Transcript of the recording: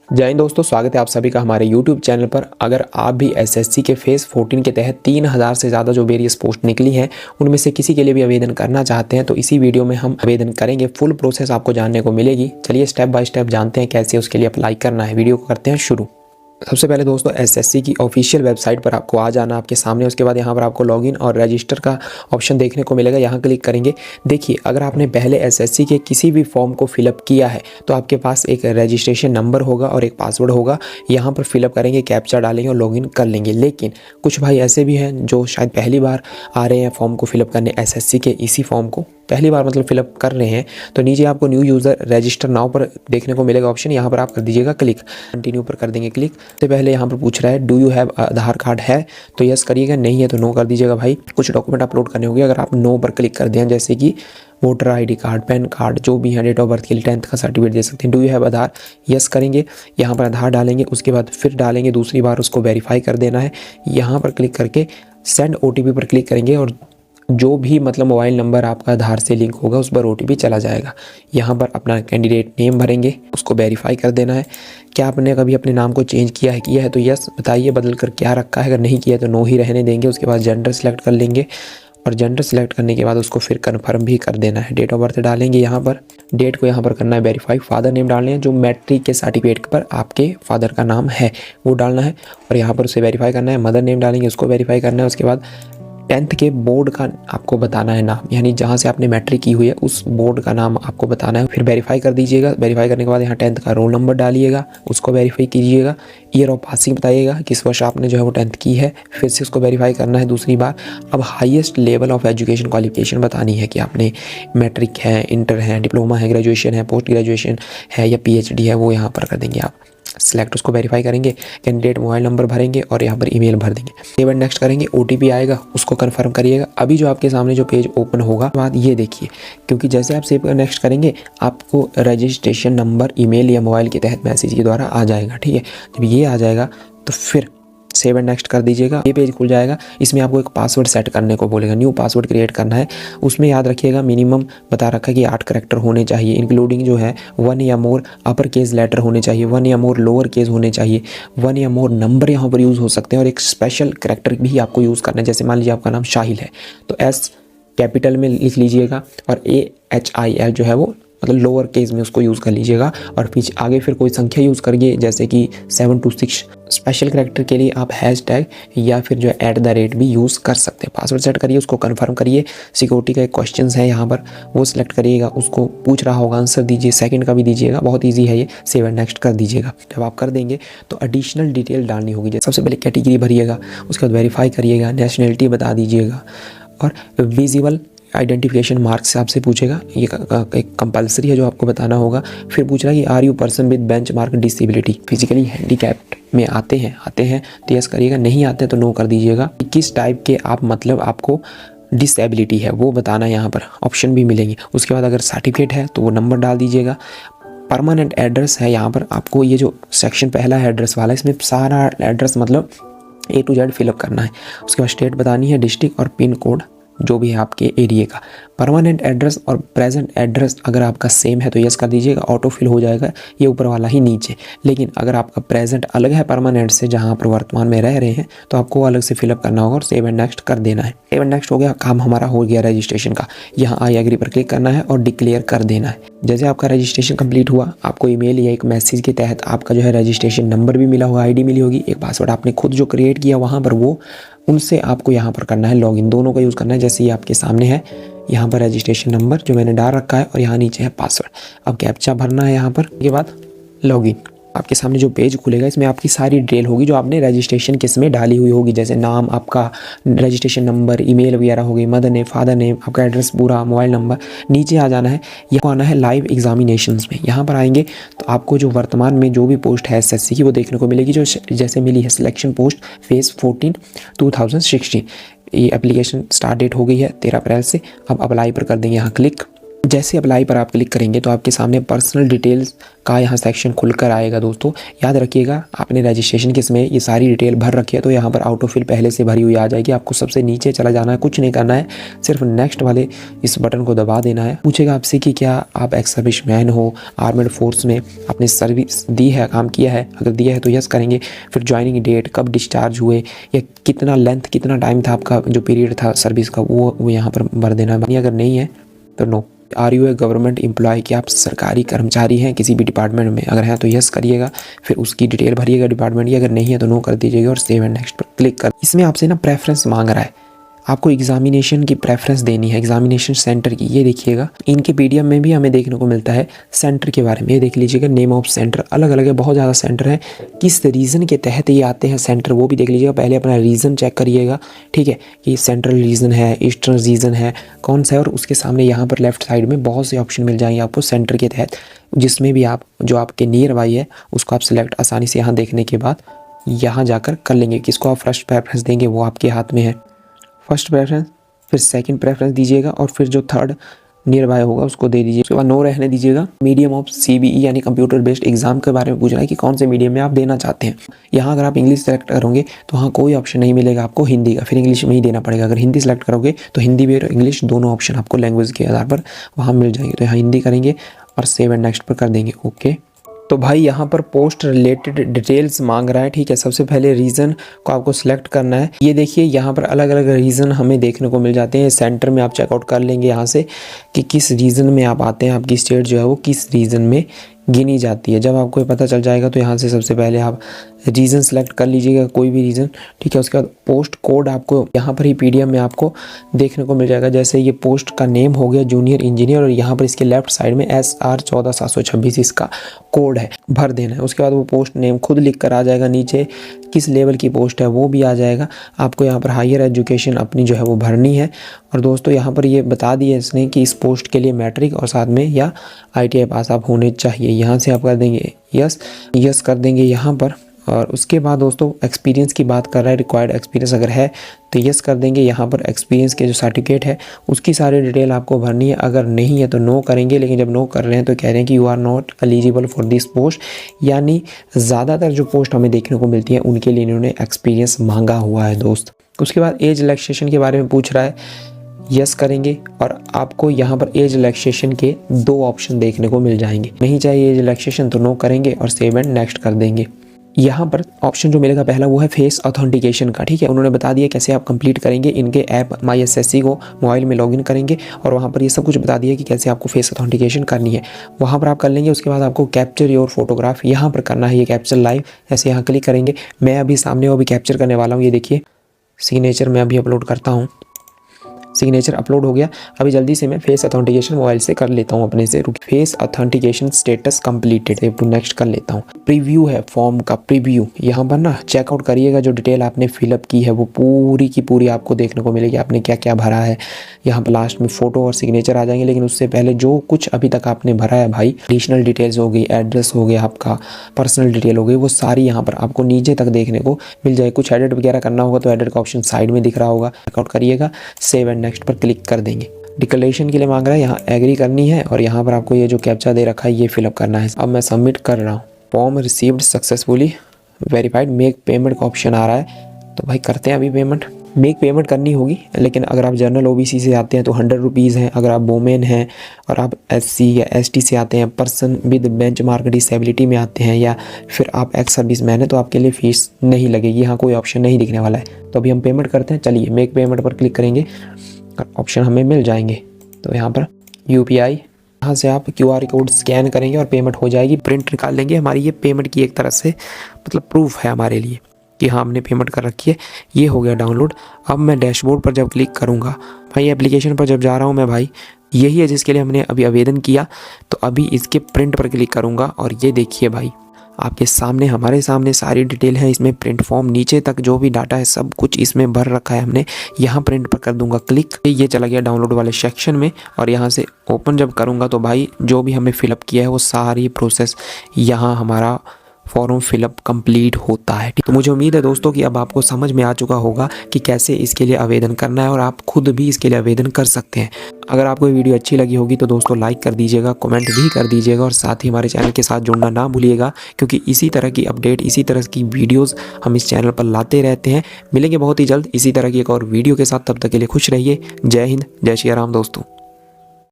जय हिंद दोस्तों, स्वागत है आप सभी का हमारे YouTube चैनल पर। अगर आप भी एसएससी के फेज़ 14 के तहत 3000 से ज़्यादा जो वेरियस पोस्ट निकली हैं उनमें से किसी के लिए भी आवेदन करना चाहते हैं तो इसी वीडियो में हम आवेदन करेंगे। फुल प्रोसेस आपको जानने को मिलेगी। चलिए स्टेप बाय स्टेप जानते हैं कैसे उसके लिए अप्लाई करना है। वीडियो को करते हैं शुरू। सबसे पहले दोस्तों एसएससी की ऑफिशियल वेबसाइट पर आपको आ जाना आपके सामने। उसके बाद यहाँ पर आपको लॉगिन और रजिस्टर का ऑप्शन देखने को मिलेगा, यहाँ क्लिक करेंगे। देखिए, अगर आपने पहले एसएससी के किसी भी फॉर्म को फिलअप किया है तो आपके पास एक रजिस्ट्रेशन नंबर होगा और एक पासवर्ड होगा। यहाँ पर फिलअप करेंगे, कैप्चा डालेंगे और लॉगिन कर लेंगे। लेकिन कुछ भाई ऐसे भी हैं जो शायद पहली बार आ रहे हैं फॉर्म को फिलअप करने, एसएससी के इसी फॉर्म को पहली बार मतलब फिलअप कर रहे हैं, तो नीचे आपको न्यू यूज़र रजिस्टर नाउ पर देखने को मिलेगा ऑप्शन। यहाँ पर आप कर दीजिएगा क्लिक, कंटिन्यू पर कर देंगे क्लिक। सबसे पहले यहाँ पर पूछ रहा है do you have Aadhaar card है तो यस करिएगा, नहीं है तो नो कर दीजिएगा। भाई कुछ डॉक्यूमेंट अपलोड करने होंगे, अगर आप नो पर क्लिक कर दें जैसे कि voter ID card, pan card, जो भी है, डेट ऑफ बर्थ के लिए 10th का सर्टिफिकेट दे सकते हैं। Do you have Aadhaar, yes करेंगे। यहाँ पर आधार डालेंगे, उसके बाद फिर डालेंगे दूसरी बार, उसको वेरीफाई कर देना है। यहाँ पर क्लिक करके सेंड ओटीपी पर क्लिक करेंगे और जो भी मतलब मोबाइल नंबर आपका आधार से लिंक होगा उस पर ओटीपी चला जाएगा। यहाँ पर अपना कैंडिडेट नेम भरेंगे, उसको वेरीफाई कर देना है। क्या आपने कभी अपने नाम को चेंज किया है तो यस बताइए, बदल कर क्या रखा है। अगर नहीं किया तो नो ही रहने देंगे। उसके बाद जेंडर सेलेक्ट कर लेंगे और जेंडर सेलेक्ट करने के बाद उसको फिर कन्फर्म भी कर देना है। डेट ऑफ बर्थ डालेंगे, यहाँ पर डेट को यहाँ पर करना है वेरीफाई। फादर नेम डालने हैं, जो मैट्रिक के सर्टिफिकेट पर आपके फादर का नाम है वो डालना है और यहाँ पर उसे वेरीफाई करना है। मदर नेम डालेंगे, उसको वेरीफाई करना है। उसके बाद 10th के बोर्ड का आपको बताना है नाम, यानी जहाँ से आपने मैट्रिक की हुई है उस बोर्ड का नाम आपको बताना है। फिर वेरीफाई कर दीजिएगा। वेरीफाई करने के बाद यहाँ 10th का रोल नंबर डालिएगा, उसको वेरीफाई कीजिएगा। ईयर ऑफ पासिंग बताइएगा, किस वर्ष आपने जो है वो 10th की है, फिर से उसको वेरीफाई करना है दूसरी बार। अब highest level of education qualification बतानी है कि आपने मैट्रिक है, इंटर है, डिप्लोमा है, ग्रेजुएशन है, पोस्ट ग्रेजुएशन है या PhD है, वो यहाँ पर कर देंगे आप सिलेक्ट। उसको वेरीफाई करेंगे, कैंडिडेट मोबाइल नंबर भरेंगे और यहाँ पर ईमेल भर देंगे। सेव एंड नेक्स्ट करेंगे, ओटीपी आएगा, उसको कंफर्म करिएगा। अभी जो आपके सामने जो पेज ओपन होगा बाद ये देखिए, क्योंकि जैसे आप सेव नेक्स्ट करेंगे आपको रजिस्ट्रेशन नंबर ईमेल या मोबाइल के तहत मैसेज के द्वारा आ जाएगा। ठीक है, जब ये आ जाएगा तो फिर सेव एंड नेक्स्ट कर दीजिएगा। ये पेज खुल जाएगा। इसमें आपको एक पासवर्ड सेट करने को बोलेगा, न्यू पासवर्ड क्रिएट करना है। उसमें याद रखिएगा मिनिमम बता रखा है कि 8 करैक्टर होने चाहिए, इंक्लूडिंग जो है 1 या मोर अपर केस लेटर होने चाहिए, 1 या मोर लोअर केस होने चाहिए, 1 या मोर नंबर यहाँ पर यूज़ हो सकते हैं और एक स्पेशल करैक्टर भी आपको यूज़ करना है। जैसे मान लीजिए आपका नाम शाहिल है तो S कैपिटल में लिख लीजिएगा और AHIL जो है वो मतलब लोअर केस में उसको यूज़ कर लीजिएगा और पीछे आगे फिर कोई संख्या यूज़ करिए जैसे कि 726। स्पेशल करैक्टर के लिए आप हैशटैग या फिर जो है @ भी यूज़ कर सकते हैं। पासवर्ड सेट करिए, उसको कंफर्म करिए। सिक्योरिटी का एक क्वेश्चन है यहाँ पर, वो सिलेक्ट करिएगा, उसको पूछ रहा होगा आंसर दीजिए, सेकंड का भी दीजिएगा, बहुत ईजी है ये। सेव एंड नेक्स्ट कर दीजिएगा। जब आप कर देंगे तो एडिशनल डिटेल डालनी होगी। जैसे सबसे पहले कैटेगरी भरिएगा, उसके बाद वेरीफाई करिएगा, नेशनलिटी बता दीजिएगा और विजिबल आइडेंटिफिकेशन मार्क से आपसे पूछेगा, ये एक कंपलसरी है जो आपको बताना होगा। फिर पूछ रहा है कि are you person with benchmark disability, physically handicapped में आते हैं तो यस करिएगा, नहीं आते हैं तो नो कर दीजिएगा। किस टाइप के आप मतलब आपको डिसेबिलिटी है वो बताना है, यहाँ पर ऑप्शन भी मिलेंगे। उसके बाद अगर सर्टिफिकेट है तो वो नंबर डाल दीजिएगा। परमानेंट एड्रेस है, यहाँ पर आपको ये जो सेक्शन पहला है एड्रेस वाला, इसमें सारा एड्रेस मतलब A to Z फिलअप करना है। उसके बाद स्टेट बतानी है, डिस्ट्रिक्ट और पिन कोड जो भी है आपके एरिया का। परमानेंट एड्रेस और प्रेजेंट एड्रेस अगर आपका सेम है तो यस कर दीजिएगा, ऑटो फिल हो जाएगा, ये ऊपर वाला ही नीचे। लेकिन अगर आपका प्रेजेंट अलग है परमानेंट से, जहां पर वर्तमान में रह रहे हैं, तो आपको अलग से फिलअप करना होगा और सेव एंड नेक्स्ट कर देना है। सेव एंड नेक्स्ट हो गया, काम हमारा हो गया रजिस्ट्रेशन का। यहाँ आई एग्री पर क्लिक करना है और डिक्लेयर कर देना है। जैसे आपका रजिस्ट्रेशन कंप्लीट हुआ, आपको ईमेल या एक मैसेज के तहत आपका जो है रजिस्ट्रेशन नंबर भी मिला होगा, ID मिली होगी, एक पासवर्ड आपने खुद जो क्रिएट किया वहाँ पर वो उनसे आपको यहाँ पर करना है लॉगिन, दोनों का यूज़ करना है। जैसे ये आपके सामने है, यहाँ पर रजिस्ट्रेशन नंबर जो मैंने डाल रखा है और यहाँ नीचे है पासवर्ड। अब कैप्चा भरना है यहाँ पर, के बाद लॉगिन। आपके सामने जो पेज खुलेगा इसमें आपकी सारी डिटेल होगी जो आपने रजिस्ट्रेशन किस में डाली हुई होगी, जैसे नाम आपका, रजिस्ट्रेशन नंबर, ईमेल वगैरह होगी, मदर नेम, फादर नेम, आपका एड्रेस पूरा, मोबाइल नंबर। नीचे आ जाना है, यहाँ आना है लाइव एग्जामिनेशंस में। यहाँ पर आएंगे तो आपको जो वर्तमान में जो भी पोस्ट है एसएससी की वो देखने को मिलेगी, जो जैसे मिली है सिलेक्शन पोस्ट फेज़ 14 2016। ये एप्लीकेशन स्टार्ट डेट हो गई है 13 अप्रैल से। अब अप्लाई पर कर देंगे यहाँ क्लिक। जैसे अप्लाई पर आप क्लिक करेंगे तो आपके सामने पर्सनल डिटेल्स का यहाँ सेक्शन खुलकर आएगा। दोस्तों याद रखिएगा, आपने रजिस्ट्रेशन के समय ये सारी डिटेल भर रखी है तो यहाँ पर ऑटो फिल पहले से भरी हुई आ जाएगी। आपको सबसे नीचे चला जाना है, कुछ नहीं करना है, सिर्फ नेक्स्ट वाले इस बटन को दबा देना है। पूछेगा आपसे कि क्या आप एक्स सर्विस मैन हो, आर्मेड फोर्स में आपने सर्विस दी है, काम किया है, अगर दिया है तो यस करेंगे। फिर ज्वाइनिंग डेट, कब डिस्चार्ज हुए, या कितना लेंथ, कितना टाइम था आपका जो पीरियड था सर्विस का, वो यहाँ पर भर देना है। अगर नहीं है तो no. Are you a government employ, कि आप सरकारी कर्मचारी हैं किसी भी डिपार्टमेंट में, अगर हैं तो यस करिएगा, फिर उसकी डिटेल भरिएगा डिपार्टमेंट की, अगर नहीं है तो नो कर दीजिएगा और सेव एंड नेक्स्ट पर क्लिक कर। इसमें आपसे ना प्रेफरेंस मांग रहा है, आपको एग्जामिनेशन की प्रेफरेंस देनी है, एग्जामिनेशन सेंटर की। ये देखिएगा इनके पीडीएफ में भी हमें देखने को मिलता है सेंटर के बारे में। ये देख लीजिएगा, नेम ऑफ सेंटर अलग अलग है, बहुत ज़्यादा सेंटर है, किस रीजन के तहत ये आते हैं सेंटर वो भी देख लीजिएगा। पहले अपना रीजन चेक करिएगा, ठीक है, कि सेंट्रल रीजन है, ईस्टर्न रीजन है, कौन सा है। और उसके सामने यहाँ पर लेफ्ट साइड में बहुत से ऑप्शन मिल जाएंगे आपको सेंटर के तहत, जिसमें भी आप जो आपके नियर बाई है उसको आप सिलेक्ट आसानी से यहाँ देखने के बाद यहाँ जाकर कर लेंगे। किसको आप फर्स्ट प्रेफरेंस देंगे वो आपके हाथ में है। फर्स्ट प्रेफरेंस, फिर सेकंड प्रेफरेंस दीजिएगा और फिर जो थर्ड नियर बाय होगा उसको दे दीजिए। उसके बाद नो रहने दीजिएगा। मीडियम ऑफ सीबीई यानी कंप्यूटर बेस्ड एग्जाम के बारे में पूछ रहा है कि कौन से मीडियम में आप देना चाहते हैं। यहाँ अगर आप इंग्लिश सेलेक्ट करोगे तो वहाँ कोई ऑप्शन नहीं मिलेगा आपको हिंदी का, फिर इंग्लिश में ही देना पड़ेगा। अगर हिंदी सेलेक्ट करोगे तो हिंदी भी और इंग्लिश दोनों ऑप्शन आपको लैंग्वेज के आधार पर वहाँ मिल जाएंगे। तो यहाँ हिंदी करेंगे और सेव एंड नेक्स्ट पर कर देंगे, ओके। तो भाई यहाँ पर पोस्ट रिलेटेड डिटेल्स मांग रहा है, ठीक है। सबसे पहले रीज़न को आपको सिलेक्ट करना है। ये देखिए यहाँ पर अलग अलग रीज़न हमें देखने को मिल जाते हैं। सेंटर में आप चेकआउट कर लेंगे यहाँ से कि किस रीज़न में आप आते हैं, आपकी स्टेट जो है वो किस रीज़न में गिनी जाती है। जब आपको पता चल जाएगा तो यहाँ से सबसे पहले आप रीज़न सेलेक्ट कर लीजिएगा, कोई भी रीज़न, ठीक है। उसके बाद पोस्ट कोड आपको यहाँ पर ही पीडीएफ में आपको देखने को मिल जाएगा। जैसे ये पोस्ट का नेम हो गया जूनियर इंजीनियर और यहाँ पर इसके लेफ्ट साइड में SR 14726 इसका कोड है, भर देना है। उसके बाद वो पोस्ट नेम खुद लिख कर आ जाएगा, नीचे किस लेवल की पोस्ट है वो भी आ जाएगा। आपको यहाँ पर हायर एजुकेशन अपनी जो है वो भरनी है। और दोस्तों यहाँ पर ये बता दिया इसने कि इस पोस्ट के लिए मैट्रिक और साथ में या ITI पास आप होने चाहिए। यहाँ से आप कर देंगे यस कर देंगे यहाँ पर। और उसके बाद दोस्तों एक्सपीरियंस की बात कर रहा है, रिक्वायर्ड एक्सपीरियंस अगर है तो यस कर देंगे। यहाँ पर एक्सपीरियंस के जो सर्टिफिकेट है उसकी सारी डिटेल आपको भरनी है, अगर नहीं है तो नो करेंगे। लेकिन जब नो कर रहे हैं तो कह रहे हैं कि you are not eligible for this post, यानी ज़्यादातर जो पोस्ट हमें देखने को मिलती है उनके लिए इन्होंने एक्सपीरियंस मांगा हुआ है दोस्त। उसके बाद एज रिलैक्सेशन के बारे में पूछ रहा है, यस करेंगे और आपको यहाँ पर एज रिलैक्सेशन के 2 ऑप्शन देखने को मिल जाएंगे। नहीं चाहिए एज रिलैक्सेशन तो नो करेंगे और सेव एंड नेक्स्ट कर देंगे। यहाँ पर ऑप्शन जो मिलेगा पहला वो है फेस ऑथेंटिकेशन का, ठीक है। उन्होंने बता दिया कैसे आप कंप्लीट करेंगे। इनके ऐप माई SSC को मोबाइल में लॉगिन करेंगे और वहाँ पर ये सब कुछ बता दिया कि कैसे आपको फेस ऑथेंटिकेशन करनी है, वहाँ पर आप कर लेंगे। उसके बाद आपको कैप्चर योर फोटोग्राफ यहाँ पर करना है, ये कैप्चर लाइव, ऐसे यहाँ क्लिक करेंगे। मैं अभी सामने वो भी कैप्चर करने वाला हूँ। ये देखिए सिग्नेचर मैं अभी अपलोड करता हूँ, सिग्नेचर अपलोड हो गया। अभी जल्दी से मैं फेस ऑथेंटिकेशन मोबाइल से कर लेता हूँ अपने से। Face authentication status completed, to next कर लेता हूँ। प्रीव्यू है फॉर्म का प्रीव्यू, यहाँ पर ना चेकआउट करिएगा। जो डिटेल आपने फिलअप की है वो पूरी की पूरी आपको देखने को मिलेगी, आपने क्या क्या भरा है। यहाँ पर लास्ट में फोटो और सिग्नेचर आ जाएंगे, लेकिन उससे पहले जो कुछ अभी तक आपने भरा है भाई, एडिशनल डिटेल्स हो गई, एड्रेस हो गया, आपका पर्सनल डिटेल हो गई, वो सारी यहाँ पर आपको नीचे तक देखने को मिल जाए। कुछ एडिट वगैरह करना होगा तो एडिट का ऑप्शन साइड में दिख रहा होगा, चेकआउट करिएगा, सेव एंड नेक्स्ट पर क्लिक कर देंगे। डिक्लेरेशन के लिए मांग रहा है, यहाँ एग्री करनी है और यहाँ पर आपको ये जो कैप्चा दे रखा है ये फिलअप करना है। अब मैं सबमिट कर रहा हूँ। Form received successfully verified, make payment का ऑप्शन आ रहा है, तो भाई करते हैं अभी पेमेंट। मेक पेमेंट करनी होगी, लेकिन अगर आप जनरल OBC से आते हैं तो 100 रुपीज़ हैं। अगर आप वोमेन हैं और आप SC या ST से आते हैं, पर्सन विद बेंचमार्क डिसेबिलिटी में आते हैं, या फिर आप एक्स सर्विस मैन है तो आपके लिए फ़ीस नहीं लगेगी। यहाँ कोई ऑप्शन नहीं दिखने वाला है। तो अभी हम पेमेंट करते हैं। चलिए मेक पेमेंट पर क्लिक करेंगे, ऑप्शन हमें मिल जाएंगे। तो यहाँ पर UPI, यहाँ से आप QR कोड स्कैन करेंगे और पेमेंट हो जाएगी। प्रिंट निकाल लेंगे, हमारी ये पेमेंट की एक तरह से मतलब प्रूफ है हमारे लिए कि हाँ हमने पेमेंट कर रखी है। ये हो गया डाउनलोड। अब मैं डैशबोर्ड पर जब क्लिक करूँगा भाई, एप्लीकेशन पर जब जा रहा हूँ मैं भाई, यही है जिसके लिए हमने अभी आवेदन किया। तो अभी इसके प्रिंट पर क्लिक करूँगा और ये देखिए भाई आपके सामने, हमारे सामने सारी डिटेल है इसमें। प्रिंट फॉर्म नीचे तक जो भी डाटा है सब कुछ इसमें भर रखा है हमने। यहाँ प्रिंट पर कर दूंगा क्लिक, ये चला गया डाउनलोड वाले सेक्शन में। और यहाँ से ओपन जब करूँगा तो भाई जो भी हमने फिलअप किया है वो सारी प्रोसेस यहाँ हमारा फॉर्म फिलअप कंप्लीट होता है। तो मुझे उम्मीद है दोस्तों कि अब आपको समझ में आ चुका होगा कि कैसे इसके लिए आवेदन करना है और आप खुद भी इसके लिए आवेदन कर सकते हैं। अगर आपको ये वीडियो अच्छी लगी होगी तो दोस्तों लाइक कर दीजिएगा, कमेंट भी कर दीजिएगा और साथ ही हमारे चैनल के साथ जुड़ना ना भूलिएगा, क्योंकि इसी तरह की अपडेट, इसी तरह की वीडियोस हम इस चैनल पर लाते रहते हैं। मिलेंगे बहुत ही जल्द इसी तरह की एक और वीडियो के साथ, तब तक के लिए खुश रहिए। जय हिंद, जय श्री राम दोस्तों।